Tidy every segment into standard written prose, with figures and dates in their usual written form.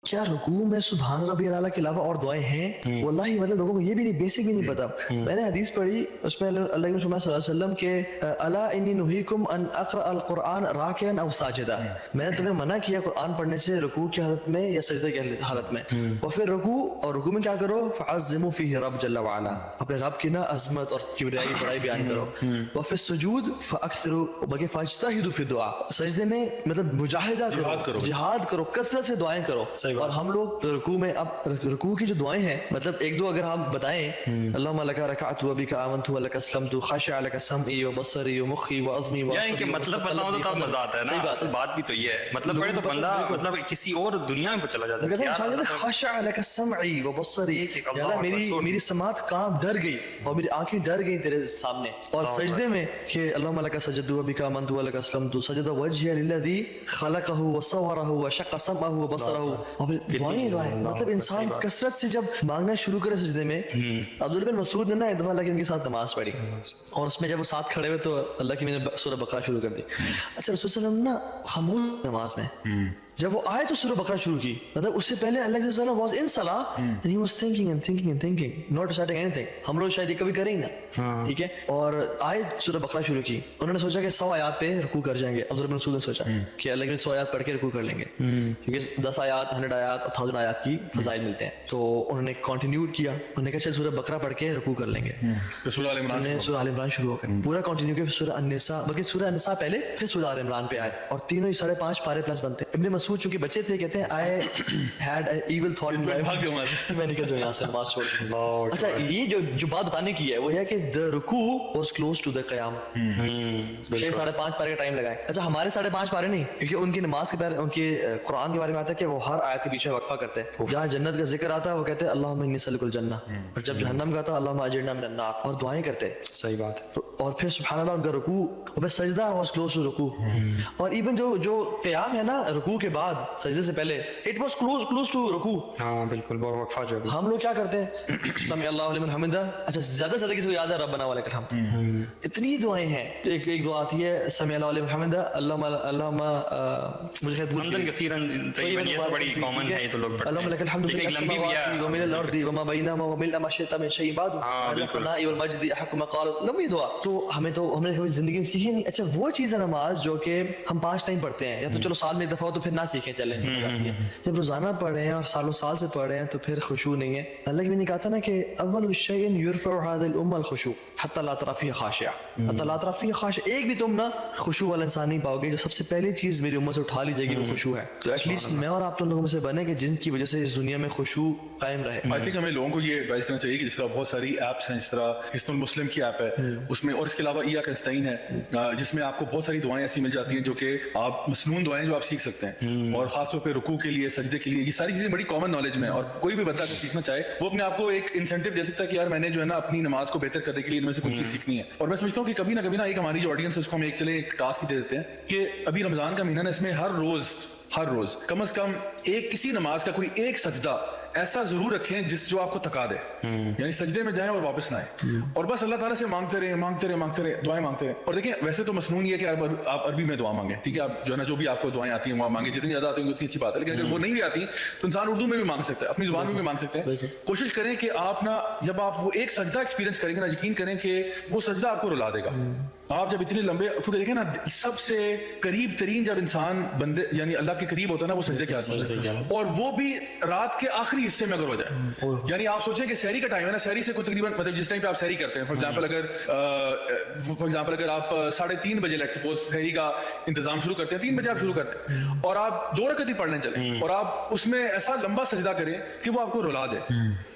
کیا رکوع میں سبحان ربی الاعلیٰ کے علاوہ اور دعائیں ہیں؟ واللہ مطلب لوگوں کو یہ بھی نہیں، بیسک بھی نہیں پتا. میں نے حدیث پڑھی، اس میں اللہ کے رسول صلی اللہ علیہ وسلم کے الا انی نہیکم ان اقرأ القرآن راکعا او ساجدا، میں نے تمہیں منع کیا قرآن پڑھنے سے رکوع کی حالت میں یا سجدے کی حالت میں. اور پھر رکوع، اور رکوع میں کیا کرو؟ فعظموا فیہ رب جل وعلا، اپنے رب کی نا عظمت اور کبریائی بڑائی بیان کرو. وفی السجود فاکثروا، بلکہ فاجتہدوا فی الدعاء، سجدے میں مطلب مجاہدہ کرو، جہاد کرو، کثرت سے دعائیں کرو. اور ہم لوگ رکوع میں، اب رکوع کی جو دعائیں ہیں مطلب ایک دو اگر ہم بتائیں، اللہم لک رکعت وبک آمنت ولک اسلمت خشع لک سمعی وبصری ومخی وعظمی ان کے مطلب بتاؤ تو مزہ آتا ہے نا. اصل بات بھی تو یہ ہے، مطلب پڑھے تو بندہ مطلب کسی اور دنیا میں چلا جاتا ہے. خشع لک سمعی وبصری، یا اللہ میری سماعت کام ڈر گئی اور میری آنکھیں ڈر گئی تیرے سامنے. اور سجدے میں کہ اللہم لک سجدت وبک آمنت ولک اسلمت سجد وجهي للذی خلقه وصوره وشق سمعه وبصره. مطلب انسان کثرت سے جب مانگنا شروع کرے سجدے میں. عبداللہ بن مسعود نے نا ایک دفعہ اللہ کے ساتھ نماز پڑھی، اور اس میں جب وہ ساتھ کھڑے ہوئے تو اللہ کی میں نے سورہ بقرہ شروع کر دی. اچھا رسول صلی اللہ علیہ وسلم نا خاموش نماز میں، جب وہ آئے تو سورہ بقرہ شروع کی. مطلب اس سے پہلے اللہ کے وسلم واز ان صلاح and he was thinking and thinking and thinking not deciding anything. ہم لوگ شاید یہ کبھی کریں گے نا، ٹھیک ہے. اور آئے سورہ بقرہ شروع کی، انہوں نے سوچا کہ 100 آیات پہ رکوع کر جائیں گے. عبداللہ بن مسعود نے سوچا کہ اللہ کے 100 آیات پڑھ کے رکوع کر لیں گے، کیونکہ 10 آیات 100 آیات 1000 آیات کی فضائل ملتے ہیں. تو انہوں نے کنٹینیو کیا، انہوں نے کہا چل سورہ بقرہ پڑھ کے رکوع کر لیں گے. سورہ آل عمران شروع ہو گئے، پورا کنٹینیو کیا. سورہ النساء، بلکہ سورہ النساء پہلے پھر سورہ آل عمران پہ آئے، اور تینوں ہی 5.5 پارے پلس بنتے. ابن مسعود چونکہ بچے تھے، کہتے ہیں I had an evil thought in my mind. میں نکل جاؤں یہاں سے نماز چھوڑ کے. اچھا یہ جو بات بتانے کی ہے وہ ہے کہ the رکوع was close to the قیام. 6.5 پارے کا ٹائم لگائے. اچھا ہمارے 5.5 پارے نہیں، کیونکہ ان کی نماز کے بارے، ان کے قرآن کے بارے میں آتا ہے کہ وہ ہر آیت کے پیچھے وقفہ کرتے ہیں. جہاں جنت کا ذکر آتا ہے وہ کہتے ہیں اللہم انی اسألک الجنہ، اور جب جہنم کا آتا ہے اللہم اجرنا من النار، اور دعائیں کرتے. صحیح بات. اور پھر سبحان اللہ ان کا رکوع، اور پھر سجدہ was close to رکوع. اور ایون جو قیام ہے نا رکوع کے بعد سجدے سے پہلے it was close to رکوع. ہاں بالکل، بہت وقفہ جو ہے. ہم لوگ کیا کرتے ہیں؟ سمع اللہ لمن حمدہ. اچھا زیادہ سے زیادہ کسی کو یاد ہے ربنا ولک الحمد. اتنی دعائیں ہیں. ایک دعا آتی ہے سمع اللہ لمن حمدہ، اللہم مجھے حمدن کثیرن طیبن، یہ تو بڑی کامن ہے، یہ تو لوگ پڑھتے ہیں. اللہم لک الحمد فی السماوات ومن الارض وما بینہما وملء ما شئت من شیء بعد الثناء والمجد احق ما قال. لمبی دعا تو ہم نے کبھی زندگی میں سیکھی نہیں. اچھا وہ چیز ہے نماز جو کہ ہم 5 ٹائم پڑھتے ہیں، یا تو چلو سال میں ایک دفعہ ہو تو پھر نہ سیکھیں، چلیں. جب روزانہ پڑھ رہے ہیں اور سالوں سال سے پڑھ رہے ہیں تو پھر خشوع نہیں ہے. اللہ کی بھی نے کہا تھا نا کہ اول شیء یرفع هذه الامه الخشوع حتى لا ترى فيه خاشع، حتى لا ترى فيه خاشع. ایک بھی تم نا خشوع والا انسان نہیں پاؤ گے. جو سب سے پہلی چیز میری امت سے اٹھا لی جائے گی وہ خشوع ہے. تو ایٹ لیسٹ میں اور آپ تو لوگوں میں سے بنے کہ جن کی وجہ سے اس دنیا میں خشوع قائم رہے. آئی تھنک ہمیں لوگوں کو یہ ایڈوائز کرنا چاہیے کہ جس طرح بہت ساری ایپس ہیں، جس طرح حصن المسلم کی ایپ ہے اس میں، اور اس کے علاوہ ایاک نستعین ہے جس میں آپ کو بہت ساری دعائیں ایسی مل جاتی ہیں جو کہ آپ مسنون دعائیں جو آپ سیکھ سکتے ہیں. اور خاص طور پہ رکوع کے لیے، سجدے کے لیے، یہ ساری چیزیں بڑی کامن نالج میں. اور کوئی بھی بندہ اگر سیکھنا چاہے وہ اپنے آپ کو ایک انسینٹیو دے سکتا ہے کہ یار میں نے جو ہے نا اپنی نماز کو بہتر کرنے کے لیے ان میں سے کوئی چیز سیکھنی ہے. اور میں سمجھتا ہوں کہ کبھی نہ ایک ہماری جو آڈینس ہے اس کو ہم ایک ٹاسک دے دیتے ہیں کہ ابھی رمضان کا مہینہ ہے، اس میں ہر روز کم از کم کسی نماز کا کوئی ایک سجدہ ایسا ضرور رکھیں جو آپ کو تھکا دے. یعنی سجدے میں جائیں اور واپس نہ آئیں، اور بس اللہ تعالیٰ سے مانگتے رہے دعائیں مانگتے رہے. اور دیکھیں ویسے تو مسنون یہ ہے کہ آپ عربی میں دعا مانگیں، ٹھیک ہے، آپ جو ہے نا جو بھی آپ کو دعائیں آتی ہیں وہ مانگیں، جتنی زیادہ آتی ہیں اتنی اچھی بات ہے. لیکن اگر وہ نہیں بھی آتی تو انسان اردو میں بھی مانگ سکتا ہے، اپنی زبان میں بھی مانگ سکتے ہیں. کوشش کریں کہ آپ نا جب آپ وہ ایک سجدہ ایکسپیرینس کریں گے نا، یقین کریں کہ وہ سجدہ آپ کو رلا دے گا. آپ جب اتنے لمبے، کیونکہ دیکھیں نا سب سے قریب ترین جب انسان بندے یعنی اللہ کے قریب ہوتا ہے نا وہ سجدے کے آسمان سے، اور وہ بھی رات کے آخری حصے میں اگر ہو جائے. یعنی آپ سوچیں کہ سحری کا ٹائم ہے نا، سحری سے کوئی تقریباً مطلب جس ٹائم پہ آپ سحری کرتے ہیں، فار ایگزامپل اگر آپ 3:30 بجے لیٹ سپوز سحری کا انتظام شروع کرتے ہیں، 3 بجے آپ شروع کرتے ہیں، اور آپ 2 رکعت ہی پڑھنے چلیں اور آپ اس میں ایسا لمبا سجدہ کریں کہ وہ آپ کو رلا دے.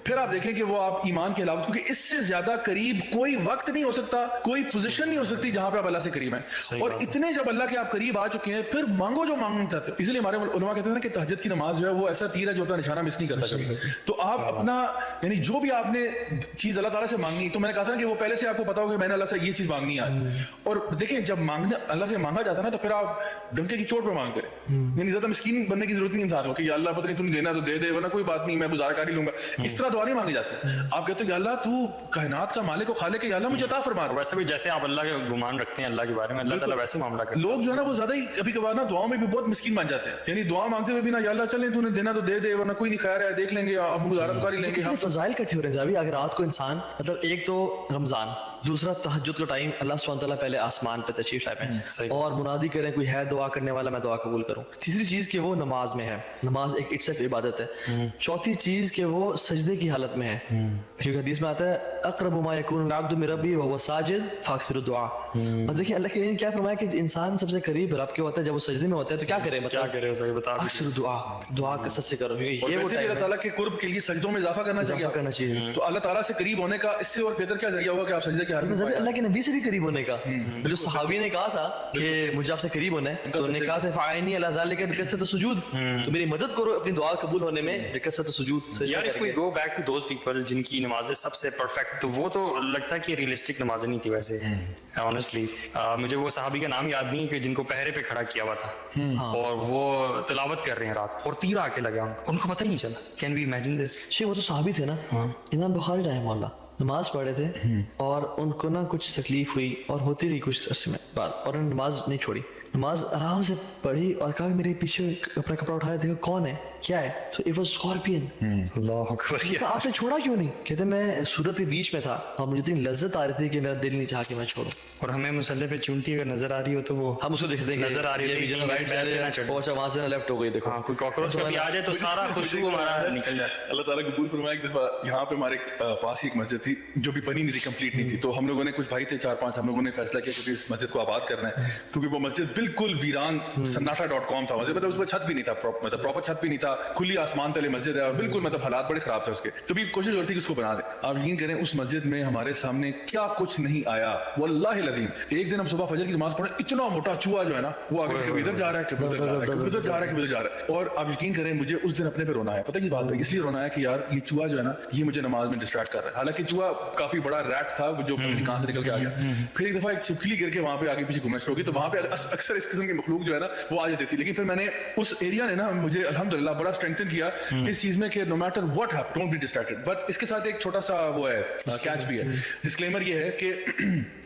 پھر آپ دیکھیں کہ وہ آپ ایمان کے علاوہ، کیونکہ اس سے زیادہ قریب کوئی وقت نہیں ہو سکتا، کوئی پوزیشن نہیں ہو سکتی جہاں پہ آپ اللہ سے قریب ہیں. اور اتنے جب اللہ کے آپ قریب آ چکے ہیں پھر مانگو جو مانگنا چاہتے ہو. اس لیے ہمارے علماء کہتے ہیں نا کہ تہجد کی نماز جو ہے وہ ایسا تیر ہے جو اپنا نشانہ مس نہیں کرتا کبھی. تو آپ اپنا یعنی جو بھی آپ نے چیز اللہ تعالیٰ سے مانگنی، تو میں نے کہا تھا کہ وہ پہلے سے آپ کو پتا ہوگا کہ میں نے اللہ سے یہ چیز مانگنی ہے. اور دیکھیں جب مانگنا اللہ سے مانگا جاتا ہے نا تو پھر آپ ڈنکے کی چوٹ پہ مانگ کریں. یعنی زیادہ مسکین بننے کی ضرورت نہیں انسان کو کہ یا اللہ پتہ نہیں تم نے دینا تو دے دے ورنہ کوئی بات نہیں میں گزارا کر ہی لوں گا. اس طرح دعا نہیں مانگی جاتی. آپ کہتے ہو یا اللہ تو کائنات کا مالک و خالق ہے، یا اللہ مجھے عطا فرما. ویسے بھی جیسے آپ اللہ کے गुमान रखते हैं अल्लाह के बारे में, अल्लाह ताला वैसे मामला करता है। लोग जो है ना वो ज्यादा ही कभी कभार ना दुआओं में भी बहुत मिस्कीन मान जाते हैं, यानी दुआ मांगते हुए भी ना या अल्लाह चले तूने देना तो दे दे, वरना कोई नहीं खैर है देख लेंगे, हम गुजारा तो कर ही लेंगे। कितने फजाइल इकट्ठे हो रहे हैं अभी। अगर रात को इंसान मतलब एक तो रमजान, दूसरा तहज्जुद का टाइम, अल्लाह सुब्हान तआला पहले आसमान पे तशरीफ लाए हैं और मुनादी करें कोई है दुआ करने वाला, मैं दुआ कबूल करूं। तीसरी चीज कि वो नमाज में है, नमाज एक इट्स इबादत है। चौथी चीज कि वो सजदे की हालत में है, क्योंकि हदीस में आता है अक़रबु मा यकूनु अल-अब्दु मिन रब्बिही व हुवा साजिद फ़अक्सिरु दुआ। और देखिए अल्लाह के क्या फरमाया कि इंसान सबसे करीब रब के होता है जब वो सजदे में होता है, तो क्या करे, क्या करे उसे बता दीजिए। अक्सर दुआ, दुआ कसरत से करो, ये वो वैसे भी अल्लाह ताला के कुर्ब के लिए सजदों में इजाफा करना चाहिए, करना चाहिए। तो अल्लाह ताला से करीब होने का इससे और बेहतर क्या जरिया होगा कि आप सजदे के हाल में मतलब अल्लाह के नबी से भी करीब होने का। जो सहाबी ने कहा था कि मुझे आपसे करीब होना है, तो उन्होंने कहा था फ़ाइनी अला ज़ालिका बिकसरत सुजूद, तो मेरी मदद करो अपनी दुआ कबूल होने में बिकसरत सुजूद। यार if we go back to those people जिनकी नमाजें सबसे परफेक्ट, तो वो तो लगता है कि रियलिस्टिक नमाजें नहीं थी वैसे ऑनेस्टली। मुझे वो सहाबी का नाम याद नहीं है कि जिनको पहरे पे खड़ा किया हुआ था और वो तिलावत कर रहे हैं रात को और तीर आके लगा उनको पता ही नहीं चला। Can we imagine this? वो तो सहाबी थे ना, इमाम बुखारी रहमहुल्लाह नमाज पढ़ रहे थे और उनको ना कुछ तकलीफ हुई और होती रही कुछ अरसे में बाद, और उन्होंने नमाज नहीं छोड़ी, नमाज आराम से पढ़ी और कहा मेरे पीछे अपना कपड़ा उठाया, देखो कौन है क्या है, तो इट वाज स्कॉर्पियन। अल्लाह अकबर। आपने छोड़ा क्यों नहीं? कहते मैं सूरत के बीच में था और मुझे इतनी लज्जत आ रही थी कि मेरा दिल नहीं चाहा कि मैं छोड़ूं। और हमें मुसल्ले पे चूंटी अगर नजर आ रही हो तो वो हम उसको देखते हैं नजर आ रही है, रीजन राइट जा रहे हैं, पहुंचा वहां से लेफ्ट हो गई, देखो कोई कॉकरोच कभी आ जाए तो सारा खुशबू हमारा निकल जाए। अल्लाह ताला कबूल फरमाए। एक दफा यहाँ पे हमारे पास ही एक मस्जिद थी जो भी बनी नहीं थी, कंप्लीट नहीं थी, तो हम लोगों ने कुछ भाई थे 4-5, हम लोगों ने फैसला किया कि इस मस्जिद को आबाद करना है, क्योंकि वो मस्जिद बिल्कुल वीरान सन्नाटा.com था मस्जिद, मतलब उसमें छत भी नहीं था, मतलब प्रॉपर छत भी नहीं था, खुली आसमान तले मस्जिद है और बिल्कुल मतलब हालात बड़े खराब थे उसके, तो भी कोशिश होती कि उसको बना दे। आप यकीन करें उस मस्जिद में हमारे सामने क्या कुछ नहीं आया, वल्लाहि लज़ीम। एक दिन हम सुबह फजर की नमाज पढ़े, इतना मोटा चूहा जो है ना वो आगे से कभी इधर जा रहा है, कभी उधर जा रहा है, कभी उधर जा रहा है, कभी उधर जा रहा है। और आप यकीन करें मुझे उस दिन अपने पे रोना है, पता है बात है, इसलिए रोना है कि यार ये चूहा जो है ना ये मुझे नमाज में डिस्ट्रैक्ट कर रहा है। हालांकि चूहा काफी बड़ा रैट था जो कहां से निकल के आ गया। फिर एक दफा एक छिपकली गिर के वहां पे आगे पीछे घूमना शुरू की, तो वहां पे अक्सर इस किस्म की मखलूक जो है ना वो आ जाती थी, लेकिन फिर मैंने उस एरिया ने ना मुझे अल्हम्दुलिल्लाह बड़ा स्ट्रेंथन किया इस चीज में कि no matter what happen don't be distracted. But इसके साथ एक छोटा सा वो है कैच भी है, डिस्क्लेमर ये है कि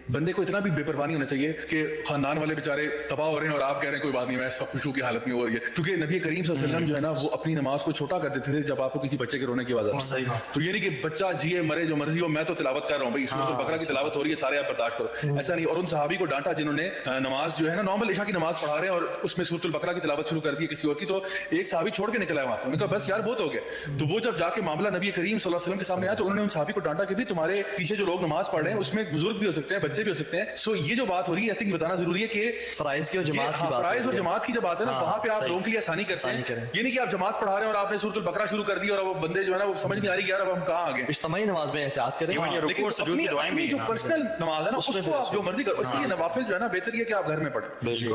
बंदे को इतना भी बेपरवाह नहीं होना चाहिए कि खानदान वाले बेचारे तबाह हो रहे हैं और आप कह रहे हैं कोई बात नहीं मैं इस वक्त खुशबू की हालत में हो रही है, क्योंकि नबी करीम सल्लल्लाहु अलैहि वसल्लम जो है ना वो अपनी नमाज को छोटा कर देते थे जब आपको किसी बच्चे के रोने की आवाज आती है। तो ये नहीं कि बच्चा जिए मरे जो मर्जी हो, मैं तो तिलावत कर रहा हूँ भाई, सूरह बकरा की तिलावत हो रही है सारे आप बर्दाश्त करो, ऐसा नहीं। और उन सहाबी को डांटा जिन्होंने नमाज जो है ना नॉर्मल इशा की नमाज पढ़ा रहे हैं और उसमें सूरह बकरा की तिलावत शुरू कर दी किसी और की, तो एक सहाबी छोड़ के निकला है वहां से, उन्होंने कहा बस यार बहुत हो गया। तो वो जब जाके मामला नबी करीम सल्लल्लाहु अलैहि वसल्लम के सामने आया तो उन्होंने उन सहाबी को डांटा कि भी तुम्हारे पीछे जो लोग नमाज पढ़ रहे हैं उसमें बुजुर्ग भी हो सकते हैं, बच्चे भी हो सकते हैं। सो ये जो बात हो रही है आई थिंक बताना जरूरी है कि फराइज की और जमात की बात, फराइज और जमात की जब बात है ना वहां पे आप लोगों के लिए आसानी करते हैं। ये नहीं कि आप जमात पढ़ा रहे हैं और आपने सूरह बकरा शुरू कर दी और वो बंदे जो है ना वो समझ नहीं आ रही यार अब हम कहाँ आ गए। इज्तिमाई नमाज में एहतियात करें, लेकिन अपनी जो पर्सनल नमाज है ना उसको आप जो मर्जी करो। इसलिए नवाफिल जो है ना बेहतर है कि आप घर में पढ़ें,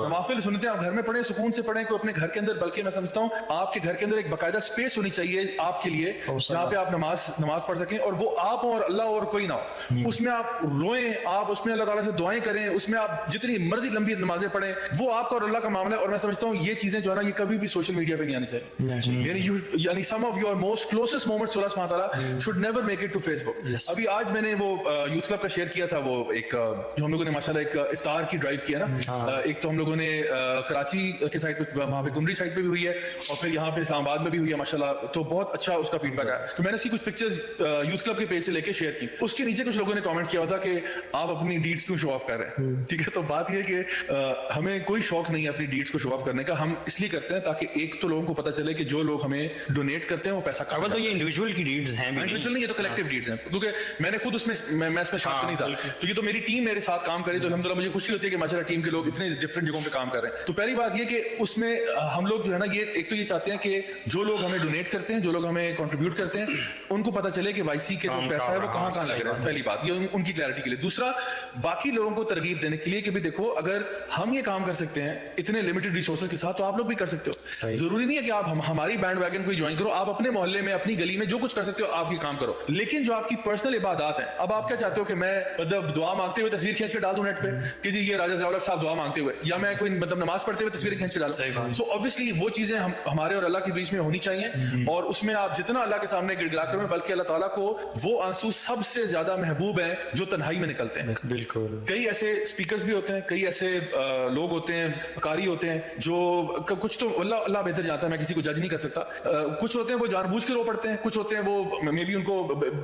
नवाफिल सुनते हैं आप घर में पढ़ें, सुकून से पढ़ें, कोई अपने घर के अंदर, बल्कि मैं समझता हूँ आपके घर के अंदर एक बाकायदा स्पेस होनी चाहिए आपके लिए जहाँ पे आप नमाज पढ़ सकें, और वो आप और अल्लाह और कोई ना हो, उसमें आप रोएं, आप उसमें अल्लाह ताला से दुआएं करें, उसमें आप जितनी मर्जी लंबी नमाजें पढ़ें, वो आपका और अल्लाह का मामला है। और मैं समझता हूँ ये चीजें जो है ना ये कभी भी सोशल मीडिया पे नहीं आनी चाहिए, यानी some of your most closest moments अल्लाह सुब्हानहू व तआला should never make it to Facebook. अभी आज मैंने वो यूथ क्लब का शेयर किया था, वो एक जो हम लोगों ने माशाल्लाह एक इफ्तार की ड्राइव किया ना, एक तो हम लोगों ने कराची के साइड पे वहां पे कुमरी साइड पे भी हुई है और फिर यहाँ पे इस्लामाबाद में भी हुई है माशाल्लाह, तो बहुत अच्छा उसका फीडबैक आया। तो मैंने उसकी कुछ पिक्चर्स यूथ क्लब के पेज से लेके शेयर की, उसके नीचे कुछ लोगों ने कमेंट किया था कि आप अपनी डीड्स क्यों शो ऑफ कर रहे हैं। ठीक है, तो बात यह कि हमें कोई शौक नहीं है अपनी डीड्स को शो ऑफ करने का, हम इसलिए करते हैं ताकि एक तो लोगों को पता चले कि जो लोग हमें डोनेट करते हैं वो पैसा कमा, तो ये इंडिविजुअल की डीड्स हैं, इंडिविजुअल नहीं, ये तो कलेक्टिव डीड्स हैं, क्योंकि मैंने खुद उसमें मैं इसमें शामिल नहीं था, तो ये तो मेरी टीम मेरे साथ काम करी, तो अल्हम्दुलिल्लाह मुझे खुशी होती है कि माशाल्लाह टीम के लोग इतने डिफरेंट जगहों पे काम कर रहे हैं। तो पहली बात ये कि उसमें हम लोग जो है ना ये एक तो ये चाहते हैं कि जो लोग हमें डोनेट करते हैं, जो लोग हमें कंट्रीब्यूट करते हैं, उनको पता चले कि वाईसी के जो पैसा है वो कहाँ कहाँ लग रहा है। पहली बात ये उनकी क्लैरिटी के लिए। दूसरा, बाकी लोगों को तरगीब देने के लिए कि भी देखो अगर हम ये काम कर सकते हैं इतने लिमिटेड रिसोर्सेज के साथ, तो आप लोग भी कर सकते हो। जरूरी नहीं है कि आप हमारी बैंड वैगन को ज्वाइन करो, आप अपने मोहल्ले में अपनी गली में जो कुछ कर सकते हो आप ये काम करो। लेकिन जो आपकी पर्सनल इबादत है, अब आप क्या चाहते हो कि मैं मतलब दुआ मांगते हुए तस्वीर खींच के डाल दूं नेट पे कि जी ये राजा ज़ियाउल-हक साहब दुआ मांगते हुए, या मैं कोई मतलब नमाज पढ़ते हुए तस्वीर खींच के डालूं। सो ऑब्वियसली वो चीजें हमारे और अल्लाह के बीच में होनी चाहिए, और उसमें आप जितना अल्लाह के सामने गिड़गिड़ा करो, बल्कि अल्लाह ताला को वो आंसू सबसे ज्यादा महबूब है जो तन्हाई में निकलते हैं। बिल्कुल कई ऐसे स्पीकर्स भी होते हैं, कई ऐसे लोग होते हैं, कारी होते हैं जो कुछ तो अल्लाह बेहतर जानता है, मैं किसी को जज नहीं कर सकता। कुछ होते हैं वो जानबूझ के रो पड़ते हैं, कुछ होते हैं वो मे बी उनको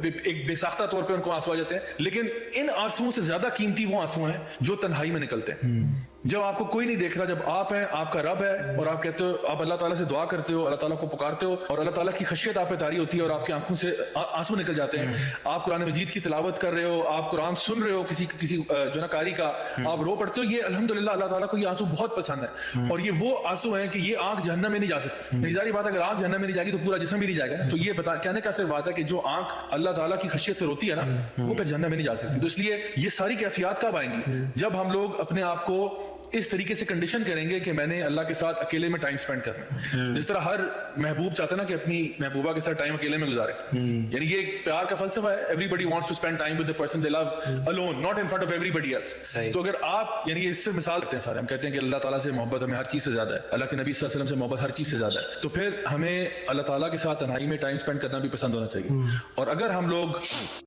एक बेसाख्ता तौर पे उनको आंसू आ जाते हैं, लेकिन इन आंसुओं से ज्यादा कीमती वो आंसू हैं जो तन्हाई में निकलते हैं, जब आपको कोई नहीं देख रहा, जब आप हैं, आपका रब है और आप कहते हो, आप अल्लाह ताला से दुआ करते हो, अल्लाह ताला को पुकारते हो और अल्लाह ताला की खशियत आप पे तारी होती है और आपकी आंखों से आंसू निकल जाते हैं। आप कुरान मजीद की तिलावत कर रहे हो, आप कुरान सुन रहे हो किसी जो ना कारी का, आप रो पड़ते हो, ये अल्हम्दुलिल्लाह अल्लाह ताला को ये आंसू बहुत पसंद है। और ये वो आंसू है कि ये आंख जहन्नम में नहीं जा सकती। जाहिर बात है, अगर आंख जहन्नम में नहीं जाएगी तो पूरा जिस्म भी नहीं जाएगा। तो ये कहने का सिर्फ बात है कि जो आंख अल्लाह ताला की खशियत से रोती है ना, वो फिर जहन्नम में नहीं जा सकती। तो इसलिए ये सारी कैफियत कब आएंगी? जब हम लोग अपने आप को इस तरीके से कंडीशन करेंगे कि मैंने अल्लाह के साथ अकेले में टाइम स्पेंड करना है। जिस तरह हर महबूब चाहता है ना कि अपनी महबूबा के साथ टाइम अकेले में गुजारे, यानी ये एक प्यार का फलसफा है। Everybody wants to spend time with the person they love alone, not in front of everybody else. तो अगर आप, यानी ये इससे मिसाल देते हैं सारे, हम कहते हैं कि अल्लाह ताला से मोहब्बत हमें हर चीज से ज्यादा है, अल्लाह के नबी सल्लल्लाहु अलैहि वसल्लम से मोहब्बत हर चीज से ज्यादा है, तो फिर हमें अल्लाह ताला के साथ तन्हाई में टाइम स्पेंड करना भी पसंद होना चाहिए। और अगर हम लोग